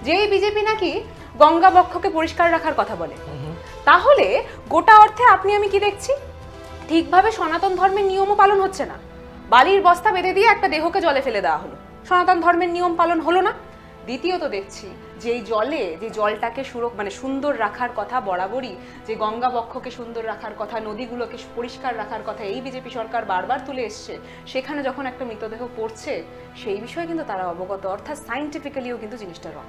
যেই বিজেপি নাকি গঙ্গা বক্ষকে পরিষ্কার রাখার কথা বলে, তাহলে গোটা অর্থে আপনি আমি কি দেখছি, ঠিকভাবে সনাতন ধর্মের নিয়মও পালন হচ্ছে না। বালির বস্তা বেঁধে দিয়ে একটা দেহকে জলে ফেলে দেওয়া হলো, সনাতন ধর্মের নিয়ম পালন হলো না। দ্বিতীয়ত দেখছি যে এই জলে, যে জলটাকে সুন্দর রাখার কথা বরাবরই, যে গঙ্গা বক্ষকে সুন্দর রাখার কথা, নদীগুলোকে পরিষ্কার রাখার কথা এই বিজেপি সরকার বারবার তুলে এসছে, সেখানে যখন একটা মৃতদেহ পড়ছে সেই বিষয়ে কিন্তু তারা অবগত, অর্থাৎ সায়েন্টিফিক্যালিও কিন্তু জিনিসটা রং।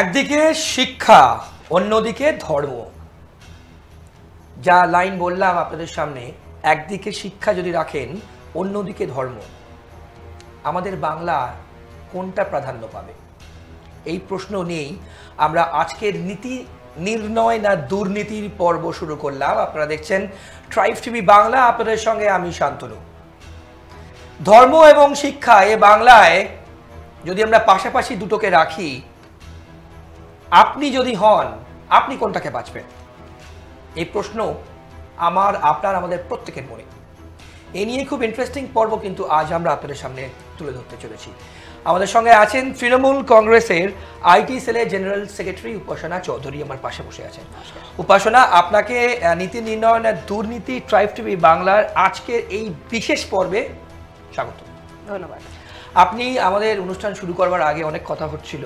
একদিকে শিক্ষা, অন্যদিকে ধর্ম। যা লাইন বললাম আপনাদের সামনে, একদিকে শিক্ষা যদি রাখেন, অন্যদিকে ধর্ম, আমাদের বাংলা কোনটা প্রাধান্য পাবে? এই প্রশ্ন নিয়েই আমরা আজকের নীতি নির্ণয় না দুর্নীতির পর্ব শুরু করলাম। আপনারা দেখছেন ট্রাইব টিভি বাংলা, আপনাদের সঙ্গে আমি শান্তনু। ধর্ম এবং শিক্ষা এ বাংলায় যদি আমরা পাশাপাশি দুটোকে রাখি, আপনি যদি হন, আপনি কোনটাকে বাঁচবেন? এই প্রশ্ন আমার, আপনার, আমাদের প্রত্যেকের মনে। এ নিয়ে খুব ইন্টারেস্টিং পর্ব কিন্তু আজ আমরা আপনাদের সামনে তুলে ধরতে চলেছি। আমাদের সঙ্গে আছেন তৃণমূল কংগ্রেসের আইটি সেলের জেনারেল সেক্রেটারি উপাসনা চৌধুরী, আমার পাশে বসে আছেন। উপাসনা, আপনাকে নীতি নির্ণয়নের দুর্নীতি ট্রাইব টিভি বাংলার আজকের এই বিশেষ পর্বে স্বাগত। ধন্যবাদ। আপনি আমাদের অনুষ্ঠান শুরু করবার আগে অনেক কথা হচ্ছিল,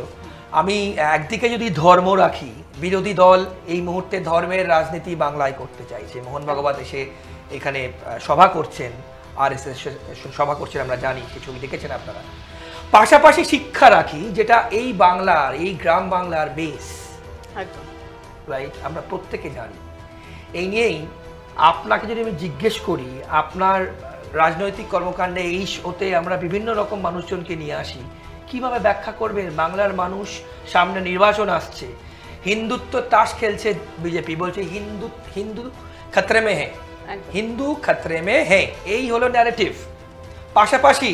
আমি একদিকে যদি ধর্ম রাখি, বিরোধী দল এই মুহূর্তে ধর্মের রাজনীতি বাংলায় করতে চাইছে। মোহন ভাগবত এসে এখানে সভা করছেন, RSS সভা করছেন, আমরা জানি, কিছু ছবি দেখেছেন আপনারা। পাশাপাশি শিক্ষা রাখি, যেটা এই বাংলার, এই গ্রাম বাংলার বেস, রাইট, আমরা প্রত্যেকে জানি। এই নিয়েই আপনাকে যদি আমি জিজ্ঞেস করি, আপনার রাজনৈতিক কর্মকাণ্ডে এই শোতে আমরা বিভিন্ন রকম মানুষজনকে নিয়ে আসি, কিভাবে ব্যাখ্যা করবেন বাংলার মানুষ? সামনে নির্বাচন আসছে, হিন্দুত্ব তাস খেলছে বিজেপি, বলছে হিন্দু হিন্দু খতরে মে হ্যাঁ, হিন্দু খতরে মে হ্যাঁ, এই হলো ন্যারেটিভ। পাশাপাশি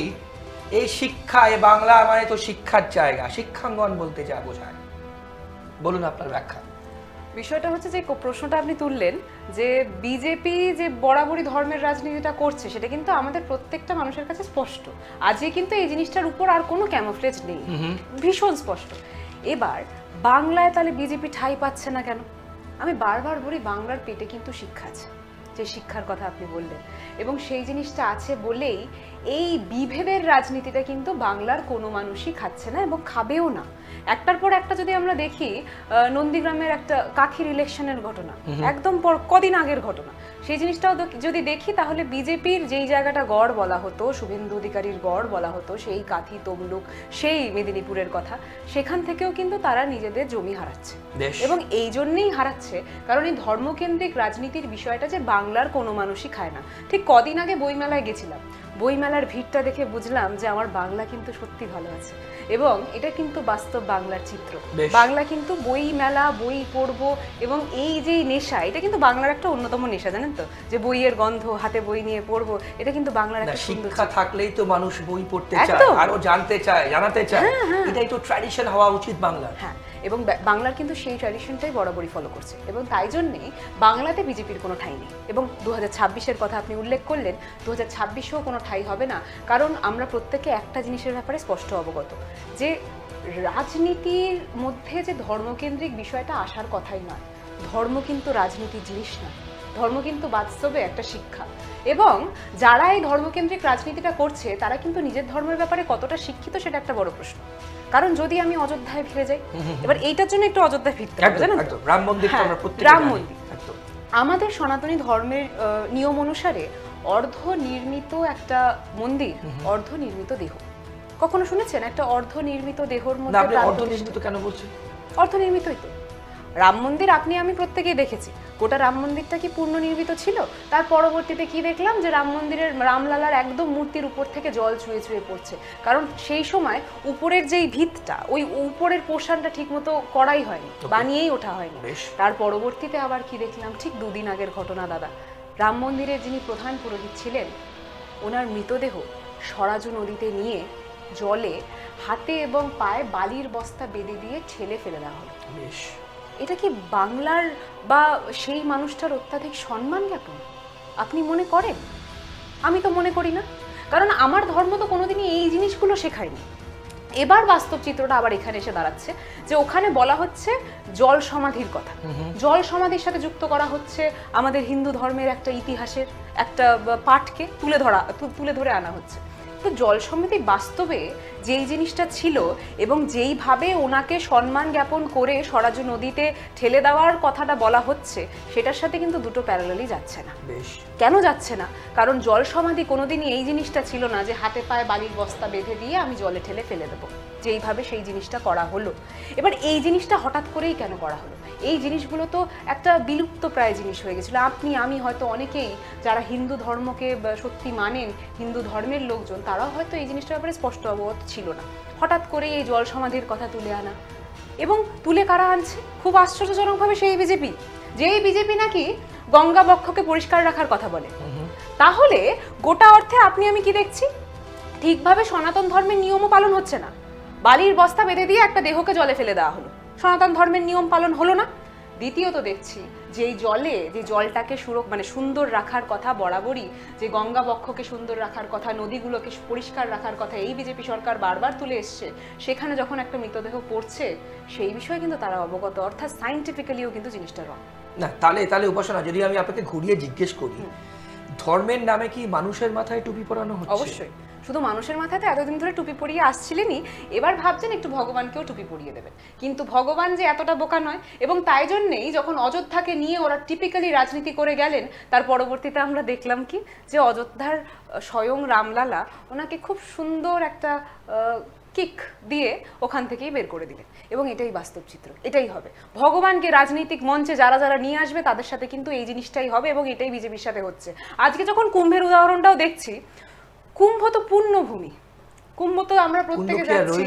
এই শিক্ষা, এ বাংলা মানে তো শিক্ষার জায়গা, শিক্ষাঙ্গন বলতে যা বোঝায়, বলুন আপনার ব্যাখ্যা। বিষয়টা হচ্ছে যে প্রশ্নটা আপনি তুললেন, যে বিজেপি যে বরাবরই ধর্মের রাজনীতিটা করছে, সেটা কিন্তু আমাদের প্রত্যেকটা মানুষের কাছে স্পষ্ট। আজকে কিন্তু এই জিনিসটার উপর আর কোনো ক্যামোফ্লেজ নেই, ভীষণ স্পষ্ট। এবার বাংলায় তাহলে বিজেপি ঠাঁই পাচ্ছে না কেন? আমি বারবার বলি, বাংলার পেটে কিন্তু শিক্ষা আছে, যে শিক্ষার কথা আপনি বললেন, এবং সেই জিনিসটা আছে বলেই এই বিভেদের রাজনীতিটা কিন্তু বাংলার কোনো মানুষই খাচ্ছে না এবং খাবেও না। একটার পর একটা যদি আমরা দেখি, নন্দীগ্রামের একটা কাঠির ইলেকশনের ঘটনা, একদম কদিন আগের ঘটনা, সেই জিনিসটাও যদি দেখি, তাহলে বিজেপির যেই জায়গাটা গড় বলা হতো, শুভেন্দু অধিকারীর গড় বলা হতো, সেই কাঠি তমলুক, সেই মেদিনীপুরের কথা, সেখান থেকেও কিন্তু তারা নিজেদের জমি হারাচ্ছে। এবং এই জন্যেই হারাচ্ছে কারণ এই ধর্মকেন্দ্রিক রাজনীতির বিষয়টা যে বাংলার কোনো মানুষই খায় না। ঠিক কদিন আগে বইমেলায় গেছিলাম, বইমেলার ভিড়টা দেখে বুঝলাম যে আমার বাংলা কিন্তু সত্যি ভালো আছে, এবং এটা কিন্তু বাস্তব বাংলার চিত্র। বাংলা কিন্তু বই মেলা, বই পড়বো, এবং এই যে নেশা, এটা কিন্তু বাংলার একটা অন্যতম নেশা, জানেন তো, যে বইয়ের গন্ধ, হাতে বই নিয়ে পড়বো, এটা কিন্তু বাংলার একটা শিক্ষা থাকলেই তো মানুষ বই পড়তে চায়, আরো জানতে চায়, জানাতে চায়, এটাই তো ট্র্যাডিশন হওয়া উচিত বাংলার। হ্যাঁ, এবং বাংলার কিন্তু সেই ট্র্যাডিশনটাই বরাবরই ফলো করছে, এবং তাই জন্যেই বাংলাতে বিজেপির কোনো ঠাঁই নেই। এবং 2026-এর কথা আপনি উল্লেখ করলেন, 2026-এও কোনো ঠাঁই হবে না, কারণ আমরা প্রত্যেকে একটা জিনিসের ব্যাপারে স্পষ্ট অবগত, যে রাজনীতির মধ্যে যে ধর্মকেন্দ্রিক বিষয়টা আসার কথাই নয়। ধর্ম কিন্তু রাজনীতির জিনিস না, ধর্ম কিন্তু বাস্তবে একটা শিক্ষা। এবং যারা এই ধর্মকেন্দ্রিক রাজনীতিটা করছে, তারা কিন্তু নিজের ধর্মের ব্যাপারে কতটা শিক্ষিত, সেটা একটা বড় প্রশ্ন। কারণ যদি আমি অযোধ্যায় ফিরে যাই, এবার এইটার জন্য একটু অযোধ্যায় ফিরতে হবে, জানেন তো, রাম মন্দির, রাম মন্দির আমাদের সনাতনী ধর্মের নিয়ম অনুসারে অর্ধ নির্মিত একটা মন্দির, অর্ধ নির্মিত দেহ। কখনো শুনেছেন একটা অর্ধ নির্মিত দেহর মধ্যে? অর্ধ নির্মিত কেন বলছেন? অর্ধ নির্মিতই তো রাম মন্দির, আপনি আমি প্রত্যেকেই দেখেছি। গোটা রাম মন্দিরটা কি পূর্ণ নির্মিত ছিল? তার পরবর্তীতে কি দেখলাম, যে রাম মন্দিরের রামলালার একদম মূর্তির উপর থেকে জল চুয়ে চুয়ে পড়ছে, কারণ সেই সময় উপরের যেই ভিতটা, ওই উপরের পোর্শনটা ঠিক মতো করাই হয়নি, বানিয়েই ওঠা হয়নি। তার পরবর্তীতে আবার কি দেখলাম, ঠিক 2 দিন আগের ঘটনা দাদা, রাম মন্দিরের যিনি প্রধান পুরোহিত ছিলেন, ওনার মৃতদেহ সরাজু নদীতে নিয়ে জলে হাতে এবং পায়ে বালির বস্তা বেঁধে দিয়ে ঠেলে ফেলে দেওয়া হলো। এটা কি বাংলার বা সেই মানুষটার অত্যাধিক সম্মান জ্ঞাপন আপনি মনে করেন? আমি তো মনে করি না, কারণ আমার ধর্ম তো কোনোদিনই এই জিনিসগুলো শেখায়নি। এবার বাস্তব চিত্রটা আবার এখানে এসে দাঁড়াচ্ছে যে ওখানে বলা হচ্ছে জল সমাধির কথা। জল সমাধির সাথে যুক্ত করা হচ্ছে আমাদের হিন্দু ধর্মের একটা ইতিহাসের একটা পাঠকে তুলে ধরে আনা হচ্ছে। তো জল সমাধি বাস্তবে যেই জিনিসটা ছিল এবং যেইভাবে ওনাকে সম্মান জ্ঞাপন করে সরাজু নদীতে ঠেলে দেওয়ার কথাটা বলা হচ্ছে, সেটার সাথে কিন্তু দুটো প্যারালালই যাচ্ছে না। কেন যাচ্ছে না? কারণ জল সমাধি কোনোদিনই এই জিনিসটা ছিল না যে হাতে পায়ে বালির বস্তা বেঁধে দিয়ে আমি জলে ঠেলে ফেলে দেবো, যেইভাবে সেই জিনিসটা করা হলো। এবার এই জিনিসটা হঠাৎ করেই কেন করা হলো? এই জিনিসগুলো তো একটা বিলুপ্ত প্রায় জিনিস হয়ে গেছিলো। আপনি আমি হয়তো অনেকেই যারা হিন্দু ধর্মকে সত্যি মানেন, হিন্দু ধর্মের লোকজন, তারাও হয়তো এই জিনিসটার ব্যাপারে স্পষ্ট অবগত ছিল না। হঠাৎ করে এই জল সমাধির কথা তুলে আনা, এবং তুলে কারা আনছে? খুব আশ্চর্যজনকভাবে সেই বিজেপি, যেই বিজেপি নাকি গঙ্গা বক্ষকে পরিষ্কার রাখার কথা বলে। তাহলে গোটা অর্থে আপনি আমি কি দেখছি? ঠিকভাবে সনাতন ধর্মের নিয়মও পালন হচ্ছে না। বালির বস্তা বেঁধে দিয়ে একটা দেহকে জলে ফেলে দেওয়া হলো, সনাতন ধর্মের নিয়ম পালন হলো না। দ্বিতীয়ত দেখছি যে এই জলে, যে জলটাকে সুন্দর রাখার কথা বরাবরই, যে গঙ্গা বক্ষকে সুন্দর রাখার কথা, নদীগুলোকে পরিষ্কার রাখার কথা এই বিজেপি সরকার বারবার তুলে এসছে, সেখানে যখন একটা মৃতদেহ পড়ছে সেই বিষয়ে কিন্তু তারা অবগত, অর্থাৎ সায়েন্টিফিক্যালিও কিন্তু জিনিসটা রং না। তাহলে উপাসনা, যদি আমি আপনাকে ঘুরিয়ে জিজ্ঞেস করি, ধর্মের নামে কি মানুষের মাথায় টুপি পরানো হচ্ছে? অবশ্যই। শুধু মানুষের মাথায় তো এতদিন ধরে টুপি পরিয়ে আসছিলেনই, এবার ভাবছেন একটু ভগবানকেও টুপি পরিয়ে দেবেন। কিন্তু ভগবান যে এতটা বোকা নয়, এবং তাই জন্যেই যখন অযোধ্যাকে নিয়ে ওরা টিপিক্যালি রাজনীতি করে গেলেন, তার পরবর্তীতে আমরা দেখলাম কি, যে অযোধ্যার স্বয়ং রামলালা ওনাকে খুব সুন্দর একটা কিক দিয়ে ওখান থেকেই বের করে দিলেন। এবং এটাই বাস্তব চিত্র, এটাই হবে। ভগবানকে রাজনৈতিক মঞ্চে যারা যারা নিয়ে আসবে তাদের সাথে কিন্তু এই জিনিসটাই হবে, এবং এটাই বিজেপির সাথে হচ্ছে। আজকে যখন কুম্ভের উদাহরণটাও দেখছি, কুম্ভ তো পুণ্যভূমি, কুম্ভ তো আমরা প্রত্যেকে যাচ্ছি।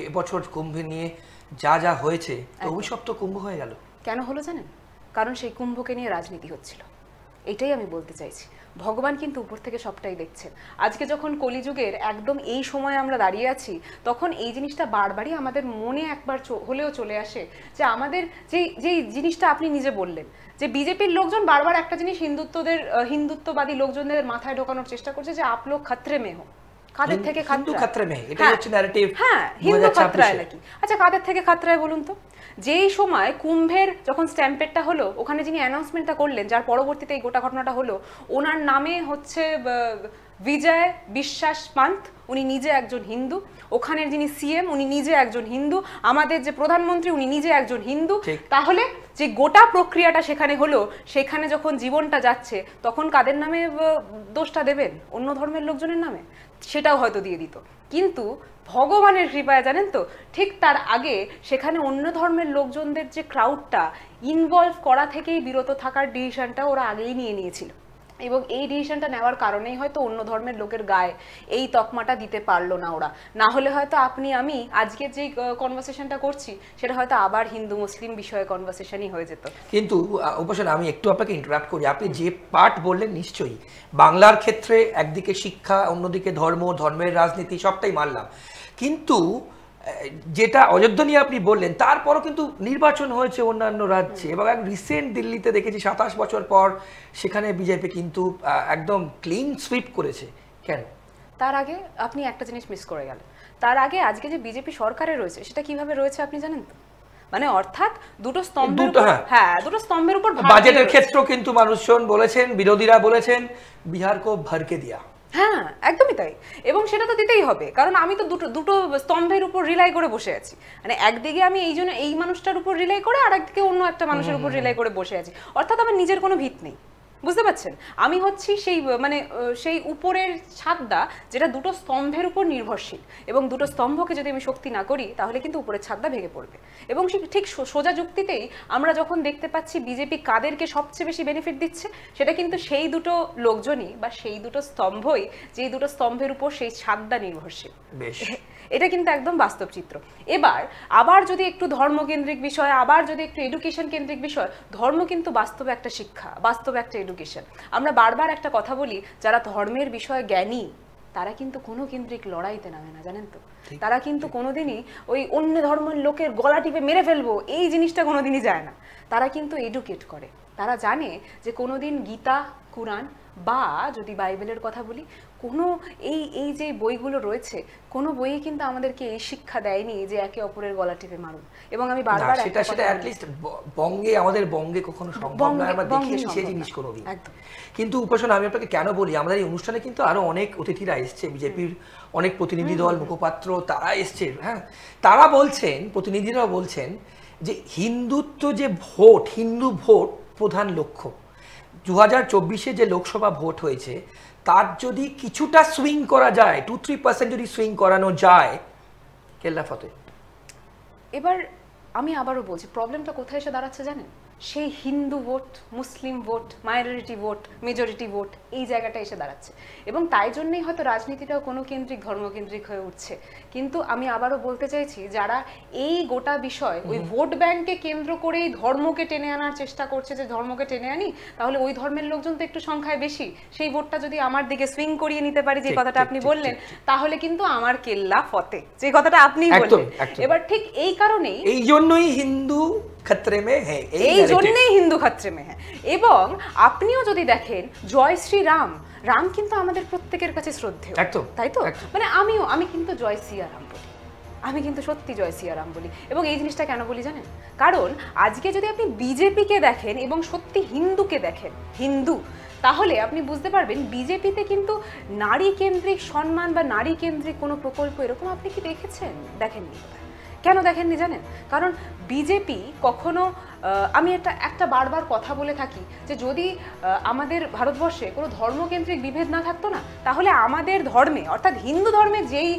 এবছর কুম্ভ নিয়ে যা যা হয়েছে, অভিশপ্ত তো কুম্ভ হয়ে গেল। কেন হলো জানেন? কারণ সেই কুম্ভকে নিয়ে রাজনীতি হচ্ছিল। এটাই আমি বলতে চাইছি। ভগবান কিন্তু উপর থেকে সবটাই দেখছেন। আজকে যখন কলিযুগের একদম এই সময় আমরা দাঁড়িয়ে আছি, তখন এই জিনিসটা বারবারই আমাদের মনে একবার হলেও চলে আসে যে আমাদের যেই জিনিসটা আপনি নিজে বললেন, যে বিজেপির লোকজন বারবার একটা জিনিস হিন্দুত্ববাদী লোকজনদের মাথায় ঢোকানোর চেষ্টা করছে যে আপ লোক খতরে মে হো। কাদের থেকে খাতরা? এটাই হচ্ছে ন্যারেটিভ। হ্যাঁ, হিন্দু খাতরায় নাকি? আচ্ছা, কাদের থেকে খাতরায় বলুন তো? যেই সময় কুম্ভের যখন স্ট্যাম্পেডটা হলো, ওখানে যিনি অ্যানাউন্সমেন্টটা করলেন, যার পরবর্তীতে এই গোটা ঘটনাটা হলো, ওনার নামে হচ্ছে বিজয় বিশ্বাস পান্থ, উনি নিজে একজন হিন্দু। ওখানের যিনি সিএম উনি নিজে একজন হিন্দু। আমাদের যে প্রধানমন্ত্রী উনি নিজে একজন হিন্দু। তাহলে যে গোটা প্রক্রিয়াটা সেখানে হলো, সেখানে যখন জীবনটা যাচ্ছে, তখন কাদের নামে দোষটা দেবেন? অন্য ধর্মের লোকজনের নামে? সেটাও হয়তো দিয়ে দিত। কিন্তু ভগবানের কৃপায় জানেন তো, ঠিক তার আগে সেখানে অন্য ধর্মের লোকজনদের যে ক্রাউডটা ইনভলভ করা থেকেই বিরত থাকার ডিসিশনটা ওরা আগেই নিয়ে নিয়েছিল, এবং এই ডিসিশনটা নেওয়ার কারণেই হয়তো অন্য ধর্মের লোকের গায়ে এই তকমাটা দিতে পারলো না ওরা। না হলে হয়তো আপনি আমি আজকে যে কনভারসেশনটা করছি, সেটা হয়তো আবার হিন্দু মুসলিম বিষয়ে কনভারসেশনই হয়ে যেত। কিন্তু উপাসনা, আমি একটু আপনাকে ইন্টারাপ্ট করি। আপনি যে পার্ট বললেন, নিশ্চয়ই বাংলার ক্ষেত্রে একদিকে শিক্ষা, অন্যদিকে ধর্মের রাজনীতি, সবটাই মানলাম। কিন্তু যেটা অযোধ্যা নিয়ে আপনি বললেন, তারপরও কিন্তু নির্বাচন হয়েছে অন্যান্য রাজ্যে, এবং এক রিসেন্ট দিল্লিতে দেখেছি 27 বছর পর সেখানে বিজেপি কিন্তু একদম ক্লিন সুইপ করেছে। কেন? তার আগে আপনি একটা জিনিস মিস করে গেলেন। তার আগে আজকে যে বিজেপি সরকারে রয়েছে, সেটা কিভাবে রয়েছে আপনি জানেন তো? মানে অর্থাৎ দুটো স্তম্ভের উপর বাজেটের ক্ষেত্রেও কিন্তু মানুষজন বলেছেন, বিরোধীরা বলেছেন, বিহারকে ভরকে দিয়া। হ্যাঁ, একদমই তাই। এবং সেটা তো দিতেই হবে, কারণ আমি তো দুটো স্তম্ভের উপর রিলাই করে বসে আছি। মানে একদিকে আমি এই মানুষটার উপর রিলাই করে, আর একদিকে অন্য একটা মানুষের উপর রিলাই করে বসে আছি। অর্থাৎ আমার নিজের কোনো ভিত নেই। বুঝতে পারছেন? আমি হচ্ছি সেই উপরের ছাদটা, যেটা দুটো স্তম্ভের উপর নির্ভরশীল, এবং দুটো স্তম্ভকে যদি আমি শক্তি না করি, তাহলে কিন্তু উপরের ছাদটা ভেঙে পড়বে। এবং ঠিক সোজা যুক্তিতেই আমরা যখন দেখতে পাচ্ছি বিজেপি কাদেরকে সবচেয়ে বেশি বেনিফিট দিচ্ছে, সেটা কিন্তু সেই দুটো লোকজনই বা সেই দুটো স্তম্ভই, যেই দুটো স্তম্ভের উপর সেই ছাদটা নির্ভরশীল। এটা কিন্তু একদম বাস্তব চিত্র। এবার আবার যদি একটু ধর্মকেন্দ্রিক বিষয়, আবার যদি একটু এডুকেশন কেন্দ্রিক বিষয়, ধর্ম কিন্তু বাস্তবে একটা শিক্ষা, বাস্তবে একটা এডুকেশন। আমরা বারবার একটা কথা বলি, যারা ধর্মের বিষয়ে জ্ঞানী তারা কিন্তু কোনো কেন্দ্রিক লড়াইতে নামে না, জানেন তো। তারা কিন্তু কোনোদিনই ওই অন্য ধর্মের লোকের গলা টিপে মেরে ফেলবো এই জিনিসটা কোনোদিনই যায় না। তারা কিন্তু এডুকেট করে, তারা জানে যে কোনোদিন গীতা, কুরআন বা যদি বাইবেলের কথা বলি, কোনো এই যে বইগুলো রয়েছে, কোনো বইয়ে কিন্তু আমাদেরকে এই শিক্ষা দেয়নি যে একে অপরের গলা টিপে মারুন। এবং আমি বারবার সেটা অ্যাটলিস্ট আমাদের বঙ্গে কখনো সম্ভব নয়, আমরা দেখিনি সেই জিনিস কোনোদিন। কিন্তু উপাসনা, আমি আপনাকে কেন বলি, আমাদের এই অনুষ্ঠানে কিন্তু আরো অনেক অতিথিরা এসছে, বিজেপির অনেক প্রতিনিধি দল, মুখপাত্র তারা এসছে। হ্যাঁ, তারা বলছেন, প্রতিনিধিরাও বলছেন যে হিন্দুত্ব যে ভোট, হিন্দু ভোট প্রধান লক্ষ্য। 2024-এ যে লোকসভা ভোট হয়েছে তার যদি কিছুটা সুইং করা যায়, 2-3% যদি সুইং করানো যায়, কেল্লা ফতে। এবার আমি আবারও বলছি, প্রবলেমটা কোথায় এসে দাঁড়াচ্ছে জানেন? সেই Hindu vote, Muslim vote, minority vote, majority vote, এই জায়গাটা এসে দাঁড়াচ্ছে। এবং তাই জন্যই হয়তো রাজনীতিটাও কোনো কেন্দ্রিক, ধর্মকেন্দ্রিক হয়ে উঠছে। কিন্তু আমি আবারও বলতে চাইছি, যারা এই গোটা বিষয় ওই ভোট ব্যাংকে কেন্দ্র করেই ধর্মকে টেনে আনার চেষ্টা করছে, যে ধর্মকে টেনে আনি, তাহলে ওই ধর্মের লোকজন তো একটু সংখ্যায় বেশি, সেই ভোটটা যদি আমার দিকে সুইং করিয়ে নিতে পারি, যে কথাটা আপনি বললেন, তাহলে কিন্তু আমার কেল্লা ফতে, যে কথাটা আপনি বললেন। এবার ঠিক এই কারণেই, এই জন্যই হিন্দু খতরে মে হ্যায়, এই জন্যই হিন্দু খতরে মে হ্যায়। এবং আপনিও যদি দেখেন, জয় শ্রী রাম, রাম কিন্তু আমাদের প্রত্যেকের কাছে শ্রদ্ধেয়, তাই তো? মানে আমি কিন্তু জয় সিয়া রাম বলি, আমি কিন্তু সত্যি জয় সিয়া রাম বলি। এবং এই জিনিসটা কেন বলি জানেন? কারণ আজকে যদি আপনি বিজেপিকে দেখেন এবং সত্যি হিন্দুকে দেখেন, হিন্দু, তাহলে আপনি বুঝতে পারবেন বিজেপিতে কিন্তু নারী কেন্দ্রিক সম্মান বা নারী কেন্দ্রিক কোনো প্রকল্প এরকম আপনি কি দেখেছেন? দেখেননি। কেন দেখেননি জানেন? কারণ বিজেপি কখনো, আমি একটা বারবার কথা বলে থাকি যে যদি আমাদের ভারতবর্ষে কোনো ধর্মকেন্দ্রিক বিভেদ না থাকতো না, তাহলে আমাদের ধর্মে, অর্থাৎ হিন্দু ধর্মে যেই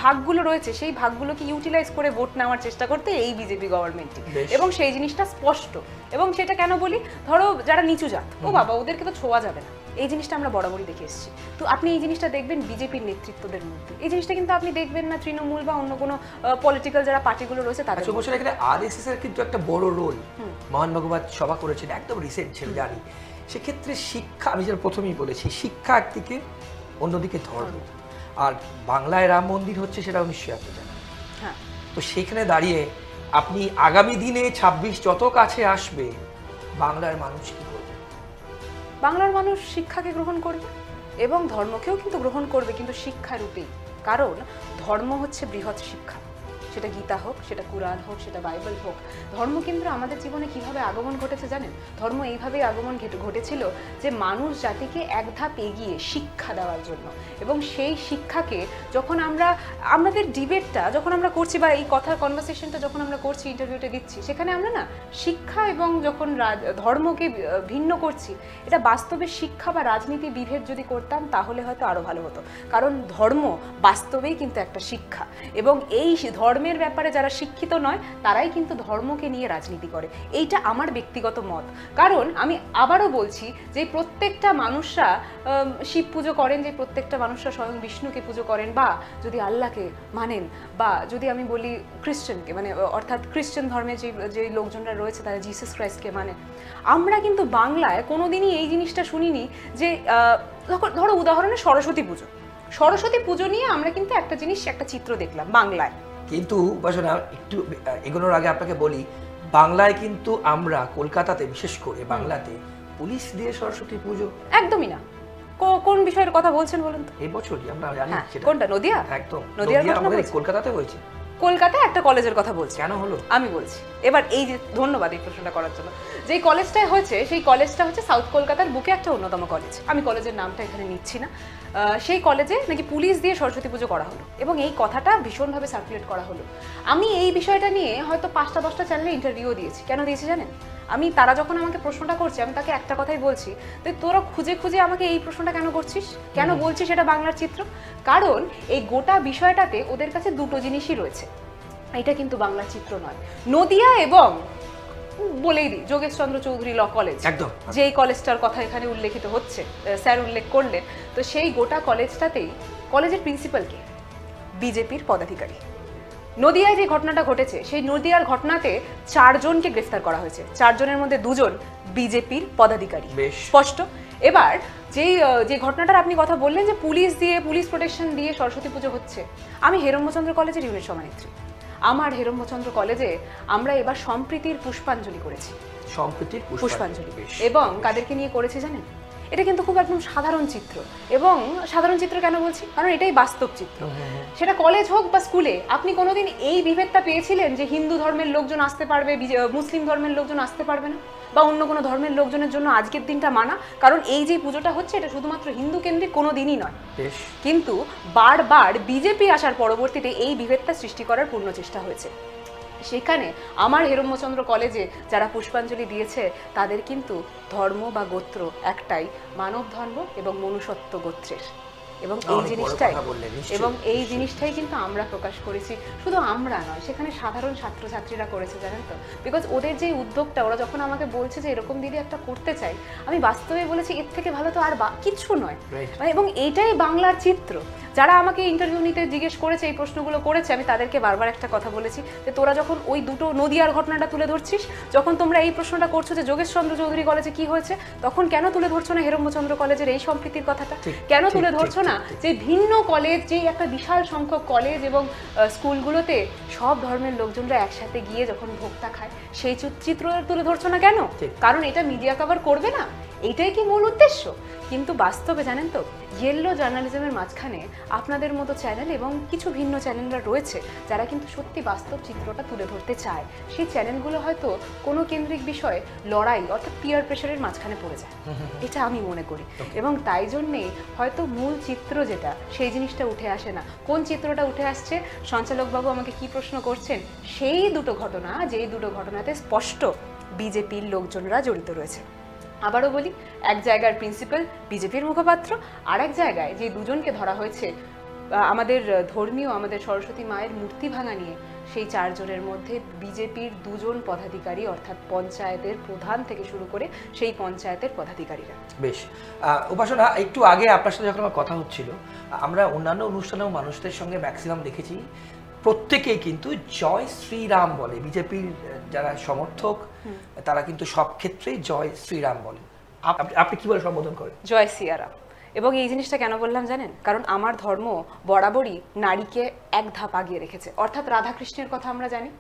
ভাগগুলো রয়েছে সেই ভাগগুলোকে ইউটিলাইজ করে ভোট নেওয়ার চেষ্টা করতে এই বিজেপি গভর্নমেন্টই। এবং সেই জিনিসটা স্পষ্ট। এবং সেটা কেন বলি, ধরো যারা নিচু জাত, ও বাবা, ওদেরকে তো ছোঁয়া যাবে না, এই জিনিসটা আমরা বরাবরই দেখে এসেছি। তো আপনি এই জিনিসটা দেখবেন বিজেপির নেতৃত্বদের মধ্যে, এই জিনিসটা কিন্তু আপনি দেখবেন না তৃণমূল বা অন্য কোনো পলিটিক্যাল যারা পার্টিগুলো রয়েছে তাদের। এখানে আরএসএস এর কিন্তু একটা বড় রোল। মোহন ভাগবত সভা করেছেন, একদম রিসেন্ট ছিল, জানি। সেক্ষেত্রে শিক্ষা, আমি যেটা প্রথমেই বলেছি, শিক্ষা একদিকে, অন্যদিকে ধর্ম। আর বাংলায় রাম মন্দির হচ্ছে, সেটা নিশ্চয়ই আপনি জানেন। হ্যাঁ, তো সেখানে দাঁড়িয়ে আপনি আগামী দিনে 26 যত কাছে আসবে, বাংলার মানুষ কি করবে? বাংলার মানুষ শিক্ষাকে গ্রহণ করবে এবং ধর্মকেও কিন্তু গ্রহণ করবে, কিন্তু শিক্ষা রূপেই। কারণ ধর্ম হচ্ছে বৃহৎ শিক্ষা, সেটা গীতা হোক, সেটা কুরআন হোক, সেটা বাইবেল হোক। ধর্ম কিন্তু আমাদের জীবনে কিভাবে আগমন ঘটেছে জানেন? ধর্ম এইভাবেই আগমন ঘটেছিল যে মানুষ জাতিকে এক ধাপ এগিয়ে শিক্ষা দেওয়ার জন্য। এবং সেই শিক্ষাকে যখন আমাদের ডিবেটটা যখন আমরা করছি, বা এই কথার কনভারসেশনটা যখন আমরা করছি, ইন্টারভিউতে দিচ্ছি, সেখানে আমরা না শিক্ষা এবং যখন ধর্মকে ভিন্ন করছি, এটা বাস্তবে শিক্ষা বা রাজনীতি বিভেদ যদি করতাম তাহলে হয়তো আরও ভালো হতো। কারণ ধর্ম বাস্তবেই কিন্তু একটা শিক্ষা, এবং এই ধর্মের ব্যাপারে যারা শিক্ষিত নয় তারাই কিন্তু ধর্মকে নিয়ে রাজনীতি করে। এইটা আমার ব্যক্তিগত মত। কারণ আমি আবারও বলছি যে প্রত্যেকটা মানুষরা শিব পুজো করেন, যে প্রত্যেকটা মানুষরা স্বয়ং বিষ্ণুকে পুজো করেন, বা যদি আল্লাহকে মানেন, বা যদি আমি বলি খ্রিশ্চানকে, মানে অর্থাৎ খ্রিশ্চান ধর্মে যে লোকজনরা রয়েছে তারা জিসাস ক্রাইস্টকে মানেন। আমরা কিন্তু বাংলায় কোনোদিনই এই জিনিসটা শুনিনি যে ধরো উদাহরণে সরস্বতী পুজো নিয়ে আমরা কিন্তু একটা চিত্র দেখলাম বাংলায়। কিন্তু উপাসনা, একটু এগোনোর আগে আপনাকে বলি, বাংলায় কিন্তু আমরা কলকাতাতে, বিশেষ করে বাংলাতে, পুলিশ দিয়ে সরস্বতী পুজো একদমই না। কোন বিষয়ের কথা বলছেন বলুন তো? এই বছরই আমরা জানি সেটা। কোনটা? নদিয়া? একদম, নদিয়ার ঘটনা কলকাতাতে হয়েছে। কলকাতায় একটা কলেজের কথা বলছি। কেন হলো আমি বলছি। এবার এই যে, ধন্যবাদ এই প্রশ্নটা করার জন্য। যেই কলেজটায় হয়েছে সেই কলেজটা হচ্ছে সাউথ কলকাতার বুকে একটা অন্যতম কলেজ, আমি কলেজের নামটা এখানে নিচ্ছি না। সেই কলেজে নাকি পুলিশ দিয়ে সরস্বতী পুজো করা হলো, এবং এই কথাটা ভীষণভাবে সার্কুলেট করা হলো। আমি এই বিষয়টা নিয়ে হয়তো 5টা-10টা চ্যানেলে ইন্টারভিউও দিয়েছি। কেন দিয়েছি জানেন? তারা যখন আমাকে প্রশ্নটা করছে, আমি তাকে একটা কথাই বলছি, যে তোরা খুঁজে খুঁজে আমাকে এই প্রশ্নটা কেন করছিস, কেন বলছিস এটা বাংলার চিত্র? কারণ এই গোটা বিষয়টাতে ওদের কাছে দুটো জিনিসই রয়েছে, এটা কিন্তু বাংলার চিত্র নয়। নদিয়া এবং বলেই দিই যোগেশচন্দ্র চৌধুরী ল কলেজ, যেই কলেজটার কথা এখানে উল্লেখিত হচ্ছে, স্যার উল্লেখ করলেন, তো সেই গোটা কলেজটাতেই কলেজের প্রিন্সিপালকে বিজেপির পদাধিকারী। নদিয়ায় যে ঘটনাটা ঘটেছে, সেই নদিয়ার ঘটনাতে 4 জনকে গ্রেফতার করা হয়েছে, 4 জনের মধ্যে 2 জন বিজেপির পদাধিকারী, স্পষ্ট। এবার যে ঘটনাটার আপনি কথা বললেন যে পুলিশ প্রোটেকশন দিয়ে সরস্বতী পুজো হচ্ছে, আমি হেরম্বচন্দ্র কলেজের ইউনিট সভানেত্রী। আমার হেরম্বচন্দ্র কলেজে আমরা এবার সম্প্রীতির পুষ্পাঞ্জলি করেছি, সম্প্রীতির পুষ্পাঞ্জলি, এবং কাদেরকে নিয়ে করেছি জানেন? এটা কিন্তু খুব একদম সাধারণ চিত্র, এবং সাধারণ চিত্র কেন বলছি, কারণ এটাই বাস্তব চিত্র। সেটা কলেজ হোক বা স্কুলে, আপনি কোনোদিন এই বিভেদটা পেয়েছিলেন যে হিন্দু ধর্মের লোকজন আসতে পারবে, মুসলিম ধর্মের লোকজন আসতে পারবে না, বা অন্য কোনো ধর্মের লোকজনের জন্য আজকের দিনটা মানা? কারণ এই যে পুজোটা হচ্ছে এটা শুধুমাত্র হিন্দু কেন্দ্রিক কোনো দিনই নয়। কিন্তু বারবার বিজেপি আসার পরবর্তীতে এই বিভেদটা সৃষ্টি করার পূর্ণ চেষ্টা হয়েছে। সেখানে আমার হেরম্বচন্দ্র কলেজে যারা পুষ্পাঞ্জলি দিয়েছে তাদের কিন্তু ধর্ম বা গোত্র একটাই, মানব ধর্ম এবং মনুষ্যত্ব গোত্রের। এবং এই জিনিসটাই কিন্তু আমরা প্রকাশ করেছি, শুধু আমরা নয়, সেখানে সাধারণ ছাত্রছাত্রীরা করেছে, জানেন তো? বিকজ ওদের যে উদ্যোগটা, ওরা যখন আমাকে বলছে যে এরকম দিদি একটা করতে চাই, আমি বাস্তবে বলেছি এর থেকে ভালো তো আর কিছু নয়। এবং এইটাই বাংলার চিত্র। যারা আমাকে ইন্টারভিউ নিতে জিজ্ঞেস করেছে, এই প্রশ্নগুলো করেছে, আমি তাদেরকে বারবার একটা কথা বলেছি যে তোরা যখন ওই দুটো নদিয়ার ঘটনাটা তুলে ধরছিস, যখন তোমরা এই প্রশ্নটা করছো যে যোগেশচন্দ্র চৌধুরী কলেজে কি হয়েছে, তখন কেন তুলে ধরছো না হেরম্বচন্দ্র কলেজের এই সম্প্রীতির কথাটা? কেন তুলে ধরছো না যে ভিন্ন কলেজ, যে একটা বিশাল সংখ্যক কলেজ এবং স্কুলগুলোতে সব ধর্মের লোকজনরা একসাথে গিয়ে যখন ভোক্তা খায়, সেই চিত্র তুলে ধরছো না কেন? কারণ এটা মিডিয়া কভার করবে না, এইটাই কি মূল উদ্দেশ্য? কিন্তু বাস্তবে জানেন তো, ইয়েলো জার্নালিজমের মাঝখানে আপনাদের মতো চ্যানেল এবং কিছু ভিন্ন চ্যানেলরা রয়েছে যারা কিন্তু সত্যি বাস্তব চিত্রটা তুলে ধরতে চায়। সেই চ্যানেলগুলো হয়তো কোনো কেন্দ্রিক বিষয়ে লড়াই অর্থাৎ পিয়ার প্রেশারের মাঝখানে পড়ে যায়, এটা আমি মনে করি। এবং তাই জন্যেই হয়তো মূল চিত্র যেটা, সেই জিনিসটা উঠে আসে না। কোন চিত্রটা উঠে আসছে? সঞ্চালকবাবু আমাকে কি প্রশ্ন করছেন, সেই দুটো ঘটনা, যেই দুটো ঘটনাতে স্পষ্ট বিজেপির লোকজনরা জড়িত রয়েছে। আবারও বলি, এক জায়গার প্রিন্সিপাল বিজেপির মুখপাত্র, আর এক জায়গায় যে দুজনকে ধরা হয়েছে আমাদের ধর্মীয়, আমাদের সরস্বতী মায়ের মূর্তি ভাঙা নিয়ে, সেই চারজনের মধ্যে বিজেপির দুজন পদাধিকারী, অর্থাৎ পঞ্চায়েতের প্রধান থেকে শুরু করে সেই পঞ্চায়েতের পদাধিকারীরা। বেশ, উপাসনা, একটু আগে আপনার সাথে যখন আমার কথা হচ্ছিল, আমরা অন্যান্য অনুষ্ঠানেও মানুষদের সঙ্গে ম্যাক্সিমাম দেখেছি প্রত্যেকেই কিন্তু জয় শ্রীরাম বলে। বিজেপির যারা সমর্থক তারা কিন্তু সব ক্ষেত্রেই জয় শ্রীরাম বলেন। আপনি কি বলে সম্বোধন করেন? জয় সিয়ারাম। এবং এই জিনিসটা কেন বললাম জানেন? কারণ আমার ধর্ম বরাবরই নারীকে এক ধাপ আগিয়ে রেখেছে। অর্থাৎ রাধাকৃষ্ণের কথা আমরা জানি,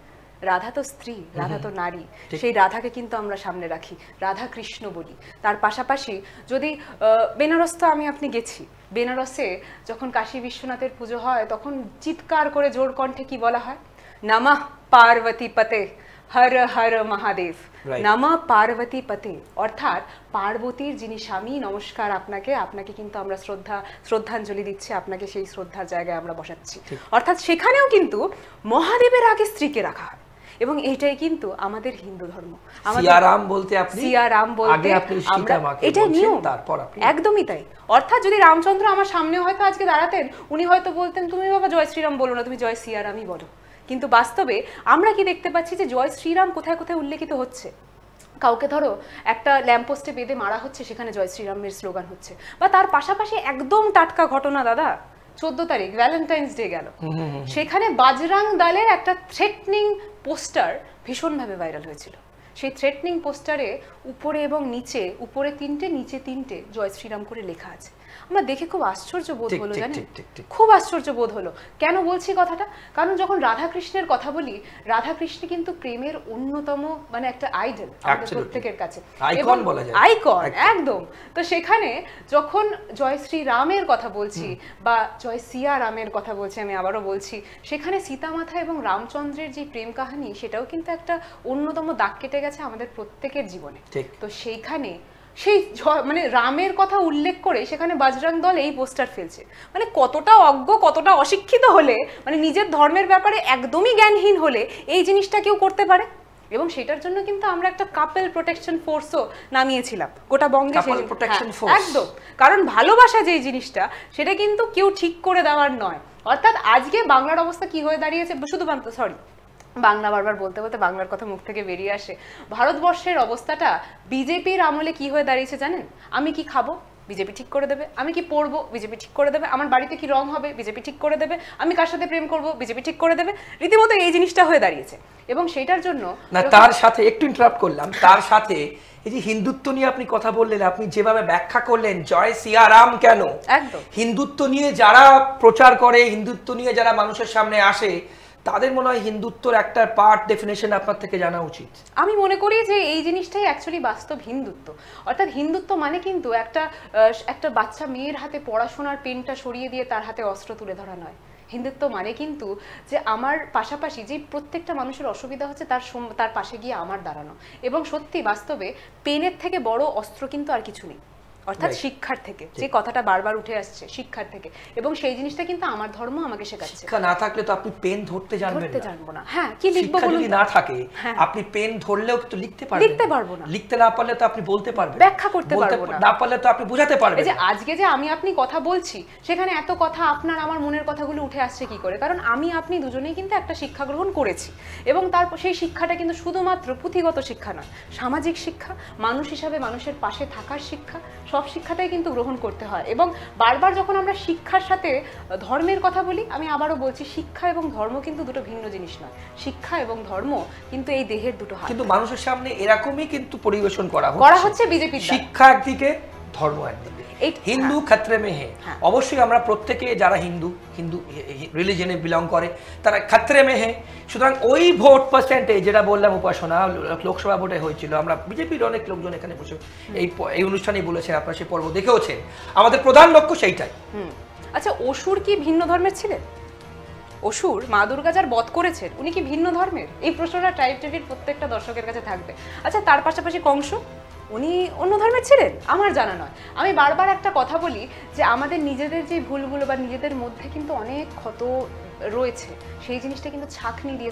রাধা তো স্ত্রী, রাধা তো নারী, সেই রাধাকে কিন্তু আমরা সামনে রাখি, রাধা কৃষ্ণ বলি। তার পাশাপাশি যদি বেনারস তো আপনি গেছি, বেনারসে যখন কাশী বিশ্বনাথের পুজো হয় তখন চিৎকার করে জোর কণ্ঠে কি বলা হয়? নমঃ পার্বতী পতে হর হর মহাদেব, নমঃ পার্বতী পতে। অর্থাৎ পার্বতীর যিনি স্বামী, নমস্কার আপনাকে, আপনাকে কিন্তু আমরা শ্রদ্ধাঞ্জলি দিচ্ছি, আপনাকে সেই শ্রদ্ধার জায়গায় আমরা বসাচ্ছি। অর্থাৎ সেখানেও কিন্তু মহাদেবের আগে স্ত্রীকে রাখা হয়। এবং এটাই কিন্তু আমাদের হিন্দু ধর্ম। সিয়ারাম বলতে এটাই নিয়ম, একদমই তাই। অর্থাৎ যদি রামচন্দ্র আমার সামনেও হয়তো আজকে দাঁড়াতেন, উনি হয়তো বলতেন তুমি বাবা জয় শ্রীরাম বলো না, তুমি জয় সিয়ারামই বলো। কিন্তু বাস্তবে আমরা কি দেখতে পাচ্ছি যে জয় শ্রীরাম কোথায় কোথায় উল্লেখিত হচ্ছে? কাউকে ধরো একটা ল্যাম্পপোস্টে বেঁধে মারা হচ্ছে, সেখানে জয় শ্রীরামের স্লোগান হচ্ছে। বা তার পাশাপাশি একদম টাটকা ঘটনা দাদা, 14 তারিখ ভ্যালেন্টাইন্স ডে গেল, সেখানে বাজরাং দলের একটা থ্রেটনিং পোস্টার ভীষণভাবে ভাইরাল হয়েছিল। সেই থ্রেটনিং পোস্টারে উপরে এবং নিচে, উপরে 3টে নিচে 3টে জয় শ্রীরাম করে লেখা আছে। আমরা দেখে খুব আশ্চর্য বোধ হলো, জানেন, খুব আশ্চর্য বোধ হলো। কেন বলছি কথাটা? কারণ যখন রাধাকৃষ্ণের কথা বলি, রাধাকৃষ্ণ কিন্তু প্রেমের অন্যতম একটা আইডল আমাদের প্রত্যেকের কাছে, আইকন একদম। তো সেখানে যখন জয় শ্রীরামের কথা বলছি বা জয় সিয়া রামের কথা বলছি, আমি আবারও বলছি, সেখানে সীতামাতা এবং রামচন্দ্রের যে প্রেম কাহিনী, সেটাও কিন্তু একটা অন্যতম দাগ কেটে গেছে আমাদের প্রত্যেকের জীবনে। তো সেইখানে সেই রামের কথা উল্লেখ করে সেখানে বজরং দল এই পোস্টার ফেলছে। কতটা অজ্ঞ, কতটা অশিক্ষিত হলে, নিজের ধর্মের ব্যাপারে একদমই জ্ঞানহীন হলে এই জিনিসটা কেউ করতে পারে? এবং সেটার জন্য কিন্তু আমরা একটা কাপল প্রোটেকশন ফোর্সও নামিয়েছিলাম গোটা বঙ্গে, একদম। কারণ ভালোবাসা যেই জিনিসটা, সেটা কিন্তু কেউ ঠিক করে দেওয়ার নয়। অর্থাৎ আজকে বাংলার অবস্থা কি হয়ে দাঁড়িয়েছে, বাংলা বারবার বলতে বলতে বাংলার কথা মুখ থেকে বেরিয়ে আসে। ভারতবর্ষের অবস্থাটা বিজেপির আমলে কি হয়ে দাঁড়িয়েছে জানেন? আমি কি খাবো, বিজেপি ঠিক করে দেবে। আমি কি পড়বো, বিজেপি ঠিক করে দেবে। আমার বাড়িতে কি রং হবে, বিজেপি ঠিক করে দেবে। আমি কার সাথে প্রেম করবো, বিজেপি ঠিক করে দেবে। রীতিমতো এই জিনিসটা হয়ে দাঁড়িয়েছে। এবং সেটার জন্য তার সাথে একটু ইন্টারাপ্ট করলাম, তার সাথে এই যে হিন্দুত্ব নিয়ে আপনি কথা বললেন, আপনি যেভাবে ব্যাখ্যা করলেন জয় সিয়ারাম কেন, একদম হিন্দুত্ব নিয়ে যারা প্রচার করে, হিন্দুত্ব নিয়ে যারা মানুষের সামনে আসে, তাদের মনে হয় হিন্দুত্বর একটা পার্ট ডেফিনেশন আপনার থেকে জানা উচিত। আমি মনে করি যে এই জিনিসটাই অ্যাকচুয়ালি বাস্তব হিন্দুত্ব। অর্থাৎ হিন্দুত্ব মানে কিন্তু একটা বাচ্চা মেয়ের হাতে পড়াশোনার পেনটা সরিয়ে দিয়ে তার হাতে অস্ত্র তুলে ধরা নয়। হিন্দুত্ব মানে কিন্তু যে আমার পাশাপাশি যে প্রত্যেকটা মানুষের অসুবিধা হচ্ছে তার পাশে গিয়ে আমার দাঁড়ানো। এবং সত্যি বাস্তবে পেনের থেকে বড় অস্ত্র কিন্তু আর কিছু নেই, অর্থাৎ শিক্ষার থেকে, যে কথাটা বারবার উঠে আসছে, শিক্ষার থেকে। এবং সেই জিনিসটা কিন্তু আমার ধর্ম আমাকে শেখাচ্ছে। শিক্ষা না থাকলে তো আপনি পেন ধরতে জানবো না। হ্যাঁ, কি লিখবো বলুন? যদি না থাকে আপনি পেন ধরলেও তো লিখতে পারবো না। লিখতে না পারলে তো আপনি বলতে পারবেন, ব্যাখ্যা করতে পারবো না পারলে তো আপনি বোঝাতে পারবেন। এই যে আজকে যে আমি আপনি কথা বলছি, সেখানে এত কথা আপনার আমার মনের কথাগুলো উঠে আসছে কি করে? কারণ আমি আপনি দুজনেই কিন্তু একটা শিক্ষা গ্রহণ করেছি, এবং তারপর সেই শিক্ষাটা কিন্তু শুধুমাত্র পুঁথিগত শিক্ষা নয়, সামাজিক শিক্ষা, মানুষ হিসাবে মানুষের পাশে থাকার শিক্ষা, সব শিক্ষাটাই কিন্তু গ্রহণ করতে হয়। এবং বারবার যখন আমরা শিক্ষার সাথে ধর্মের কথা বলি, আমি আবারও বলছি, শিক্ষা এবং ধর্ম কিন্তু দুটো ভিন্ন জিনিস নয়। শিক্ষা এবং ধর্ম কিন্তু এই দেহের দুটো হাত। কিন্তু মানুষের সামনে এরকমই কিন্তু পরিবেশন করা হচ্ছে বিজেপি। শিক্ষা একদিকে, ধর্ম একদিকে। হিন্দু খাতরে মে হে। অবশ্যই আমরা প্রত্যেকে যারা হিন্দু রিলিজনে বিলং করে তারা খাতরে মে হে। সুতরাং ওই ভোট পার্সেন্টেজ যেটা বললাম উপাসনা লোকসভা ভোটে হয়েছিল, আমরা বিজেপির অনেক লোকজন এখানে বসে এই অনুষ্ঠানেই বলেছেন, আপনারা সেই পর্ব দেখেওছেন, আমাদের প্রধান লক্ষ্য সেইটাই। আচ্ছা, অসুর কি ভিন্ন ধর্মের ছিলেন? অসুর মা দুর্গা যার বধ করেছেন, উনি কি ভিন্ন ধর্মের? এই প্রশ্নটা ট্রাইব টিভির প্রত্যেকটা দর্শকের কাছে থাকবে। আচ্ছা, তার পাশাপাশি কংস, উনি অন্য ধর্মের ছিলেন? আমার জানা নয়। আমি বারবার একটা কথা বলি যে আমাদের নিজেদের যে ভুলগুলো বা নিজেদের মধ্যে কিন্তু অনেক ক্ষত রয়েছে, সেই জিনিসটা কিন্তু ছাঁকনি দিয়ে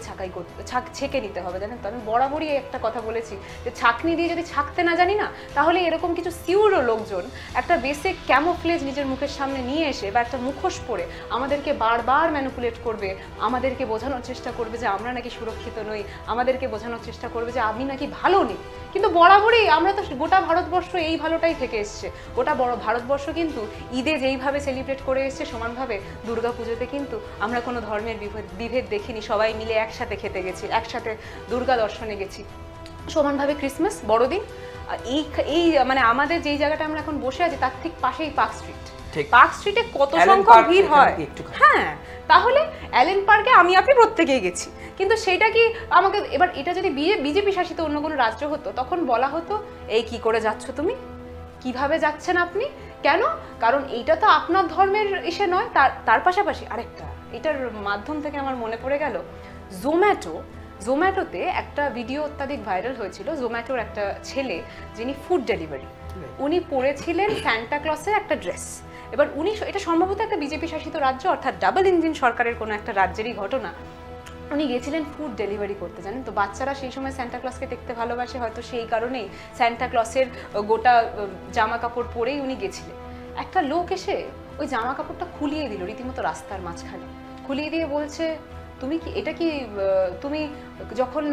ছেঁকে নিতে হবে, জানেন তো? আমি বরাবরই একটা কথা বলেছি যে ছাঁকনি দিয়ে যদি ছাঁকতে না জানি না, তাহলে এরকম কিছু সিউরো লোকজন একটা বেসিক ক্যামোফ্লেজ নিজের মুখের সামনে নিয়ে এসে বা একটা মুখোশ পরে আমাদেরকে বারবার ম্যানিপুলেট করবে, আমাদেরকে বোঝানোর চেষ্টা করবে যে আমরা নাকি সুরক্ষিত নই, আমাদেরকে বোঝানোর চেষ্টা করবে যে আমি নাকি ভালো নেই। কিন্তু বরাবরই আমরা তো গোটা ভারতবর্ষ এই ভালোটাই থেকে এসছে। গোটা বড় ভারতবর্ষ কিন্তু ঈদে যেইভাবে সেলিব্রেট করে এসছে, সমানভাবে দুর্গা পুজোতে কিন্তু আমরা কোনো ধর্মের বিভেদ দেখিনি। সবাই মিলে একসাথে খেতে গেছি, একসাথে দুর্গা দর্শনে গেছি, সমানভাবে ক্রিসমাস, বড়দিন। এই মানে আমাদের যেই জায়গাটা আমরা এখন বসে আছি তার ঠিক পাশেই পার্ক স্ট্রিট। পার্ক স্ট্রিটে কত সংখ্যক ভিড় হয়! হ্যাঁ, তাহলে অ্যালেন পার্কে আমি আপনি প্রত্যেকেই গেছি। কিন্তু সেটা কি আমাকে এবার এটা যদি বিজেপি শাসিত অন্য কোনো রাজ্য হতো, তখন বলা হতো এই কি করে যাচ্ছ তুমি, কিভাবে যাচ্ছেন আপনি, কেন? কারণ এইটা তো আপনার ধর্মের ইসে নয়। তার পাশাপাশি আরেকটা, এটার মাধ্যম থেকে আমার মনে পড়ে গেল, জোম্যাটোতে একটা ভিডিও অত্যাধিক ভাইরাল হয়েছিল। জোম্যাটোর একটা ছেলে, যিনি ফুড ডেলিভারি, উনি পরেছিলেন স্যান্টা ক্লসের একটা ড্রেস। এবার এটা সম্ভবত একটা বিজেপি শাসিত রাজ্য, অর্থাৎ ডাবল ইঞ্জিন সরকারের কোনো একটা রাজ্যেরই ঘটনা। উনি গেছিলেন ফুড ডেলিভারি করতে, জানেন তো? বাচ্চারা সেই সময় স্যান্টা ক্লসকে দেখতে ভালোবাসে, হয়তো সেই কারণেই স্যান্টা ক্লসের গোটা জামা কাপড় পরেই উনি গেছিলেন। একটা লোক এসে ওই জামা কাপড়টা খুলিয়ে দিল রীতিমতো রাস্তার মাঝখানে, খুলিয়ে দিয়ে বলছে, তুমি কি এটা কি তুমি যখন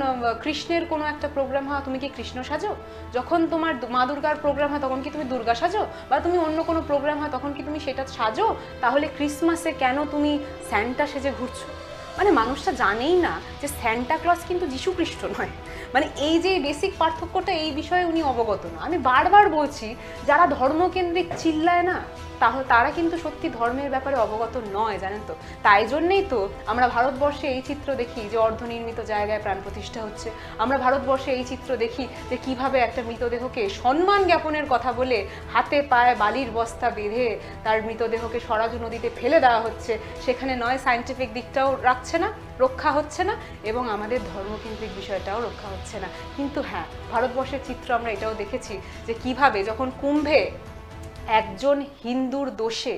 কৃষ্ণের কোনো একটা প্রোগ্রাম হয় তুমি কি কৃষ্ণ সাজো? যখন তোমার মা দুর্গার প্রোগ্রাম হয় তখন কি তুমি দুর্গা সাজো? বা তুমি অন্য কোনো প্রোগ্রাম হয় তখন কি তুমি সেটা সাজো? তাহলে ক্রিসমাসে কেন তুমি স্যান্টা সেজে ঘুরছো? মানে মানুষটা জানেই না যে স্যান্টা ক্লজ কিন্তু যীশু খ্রিস্ট নয়। মানে এই যে বেসিক পার্থক্যটা, এই বিষয়ে উনি অবগত না। আমি বারবার বলছি, যারা ধর্মকেন্দ্রিক চিল্লায় না, তারা কিন্তু সত্যি ধর্মের ব্যাপারে অবগত নয়, জানেন তো? তাই জন্যেই তো আমরা ভারতবর্ষে এই চিত্র দেখি যে অর্ধনির্মিত জায়গায় প্রাণ প্রতিষ্ঠা হচ্ছে। আমরা ভারতবর্ষে এই চিত্র দেখি যে কিভাবে একটা মৃতদেহকে সম্মান জ্ঞাপনের কথা বলে হাতে পায়ে বালির বস্তা বেঁধে তার মৃতদেহকে সরাজু নদীতে ফেলে দেওয়া হচ্ছে। সেখানে নয় সায়েন্টিফিক দিকটাও রক্ষা হচ্ছে না, এবং আমাদের ধর্মকেন্দ্রিক বিষয়টাও রক্ষা হচ্ছে না। কিন্তু হ্যাঁ, ভারতবর্ষের চিত্র আমরা এটাও দেখেছি যে কিভাবে যখন কুম্ভে একজন হিন্দুর দোষে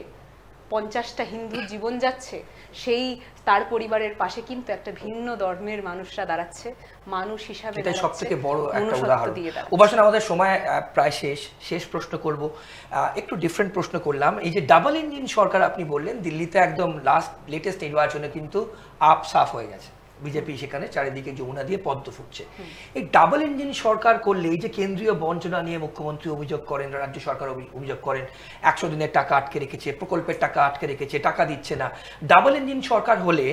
50টা হিন্দুর জীবন যাচ্ছে, সেই তার পরিবারের পাশে কিন্তু একটা ভিন্ন ধর্মের মানুষরা দাঁড়াচ্ছে, মানুষ হিসাবে। এটা সবথেকে বড় একটা উদাহরণ। উপাসনা, আমাদের সময় প্রায় শেষ প্রশ্ন করব, একটু ডিফারেন্ট প্রশ্ন করলাম। এই যে ডাবল ইঞ্জিন সরকার আপনি বললেন, দিল্লিতে একদম লেটেস্ট নির্বাচনে কিন্তু আপ সাফ হয়ে গেছে, বিজেপি সেখানে চারিদিকে যমুনা দিয়ে পদ্ম ফুটছে। এই ডাবল ইঞ্জিন সরকার করলে এই যে কেন্দ্রীয় বঞ্চনা নিয়ে মুখ্যমন্ত্রী অভিযোগ করেন, রাজ্য সরকার অভিযোগ করেন, 100 দিনের টাকা আটকে রেখেছে, প্রকল্পের টাকা আটকে রেখেছে, টাকা দিচ্ছে না। ডাবল ইঞ্জিন সরকার হলে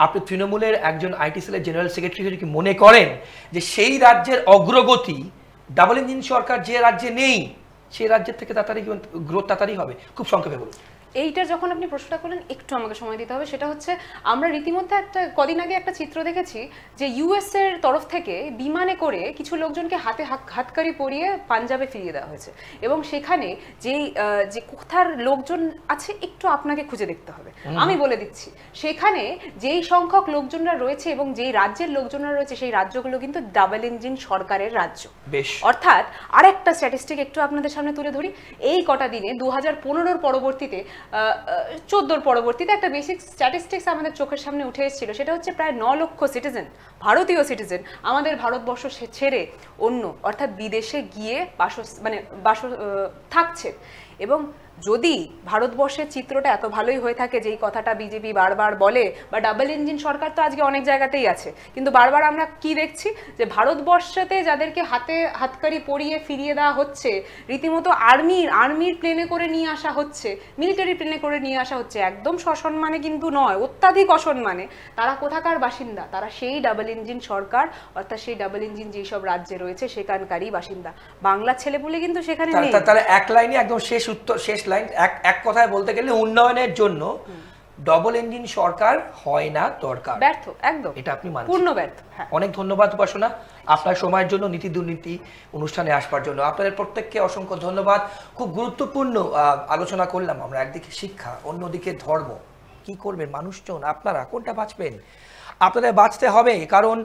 আপনি তৃণমূলের একজন আইটি সেলের জেনারেল সেক্রেটারি কি মনে করেন যে সেই রাজ্যের অগ্রগতি ডাবল ইঞ্জিন সরকার যে রাজ্যে নেই সেই রাজ্যের থেকে তাড়াতাড়ি গ্রোথ তাড়াতাড়ি হবে? খুব সংক্ষেপে বলুন। এইটার যখন আপনি প্রশ্নটা করলেন একটু আমাকে সময় দিতে হবে। সেটা হচ্ছে আমরা রীতিমধ্যে কদিন আগে একটা চিত্র দেখেছি যে ইউএস এর তরফ থেকে বিমানে করে কিছু লোকজনকে হাতে হাতকারি পরিয়ে পাঞ্জাবে ফিরিয়ে দেওয়া হয়েছে, এবং সেখানে যে কোথার লোকজন আছে একটু আপনাকে খুঁজে দেখতে হবে। আমি বলে দিচ্ছি, সেখানে যেই সংখ্যক লোকজনরা রয়েছে এবং যেই রাজ্যের লোকজনরা রয়েছে সেই রাজ্যগুলো কিন্তু ডাবল ইঞ্জিন সরকারের রাজ্য। বেশ। অর্থাৎ আরেকটা স্ট্যাটিস্টিক একটু আপনাদের সামনে তুলে ধরি। এই কটা দিনে 2015-র পরবর্তীতে 14-র পরবর্তীতে একটা বেসিক স্ট্যাটিস্টিক্স আমাদের চোখের সামনে উঠে এসেছিল। সেটা হচ্ছে প্রায় 9 লক্ষ সিটিজেন, ভারতীয় সিটিজেন আমাদের ভারতবর্ষ ছেড়ে অন্য অর্থাৎ বিদেশে গিয়ে থাকছে। এবং যদি ভারতবর্ষের চিত্রটা এত ভালোই হয়ে থাকে, যেই কথাটা বিজেপি বারবার বলে, বা ডাবল ইঞ্জিন সরকার তো আজকে অনেক জায়গাতেই আছে, কিন্তু বারবার আমরা কি দেখছি যে ভারতবর্ষতে যাদেরকে হাতকারি পরিয়ে ফিরিয়ে দেওয়া হচ্ছে, রীতিমতো আর্মির প্লেনে করে নিয়ে আসা হচ্ছে, মিলিটারি প্লেনে করে নিয়ে আসা হচ্ছে, একদম সসম্মানে কিন্তু নয়, অত্যাধিক অসম্মানে। তারা কোথাকার বাসিন্দা? তারা সেই ডাবল ইঞ্জিন সরকার অর্থাৎ সেই ডাবল ইঞ্জিন যেসব রাজ্যে রয়েছে সেখানকারই বাসিন্দা। বাংলা ছেলে বলে কিন্তু সেখানে নেই। তাহলে এক লাইনে একদম শেষ উত্তর, শেষ লাইন, এক কথায় বলতে গেলে উন্নয়নের জন্য ডবল ইঞ্জিন সরকার হয় না দরকার, ব্যর্থ, একদম এটা আপনি মানছেন? পূর্ণ ব্যর্থ। হ্যাঁ। অনেক ধন্যবাদ উপাসনা আপনার সময়ের জন্য, নীতি দুর্নীতি অনুষ্ঠানে আসবার জন্য। আপনাদের প্রত্যেককে অসংখ্য ধন্যবাদ। খুব গুরুত্বপূর্ণ আলোচনা করলাম আমরা। একদিকে শিক্ষা, অন্যদিকে ধর্ম। কি করবেন মানুষজন? আপনারা কোনটা বাঁচবেন? আপনাদের বাঁচতে হবে, কারণ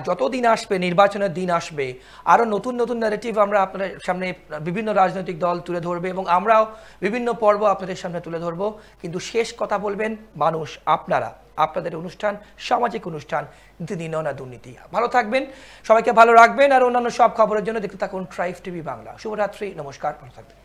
যতদিন আসবে, নির্বাচনের দিন আসবে, আরও নতুন নতুন ন্যারেটিভ আমরা আপনাদের সামনে বিভিন্ন রাজনৈতিক দল তুলে ধরবে, এবং আমরাও বিভিন্ন পর্ব আপনাদের সামনে তুলে ধরবো। কিন্তু শেষ কথা বলবেন মানুষ, আপনারা। আপনাদের অনুষ্ঠান, সামাজিক অনুষ্ঠান নীতি নির্ণয় না দুর্নীতি। ভালো থাকবেন, সবাইকে ভালো রাখবেন, আর অন্যান্য সব খবরের জন্য দেখতে থাকুন ট্রাইব টিভি বাংলা। শুভরাত্রি, নমস্কার, ভালো থাকবেন।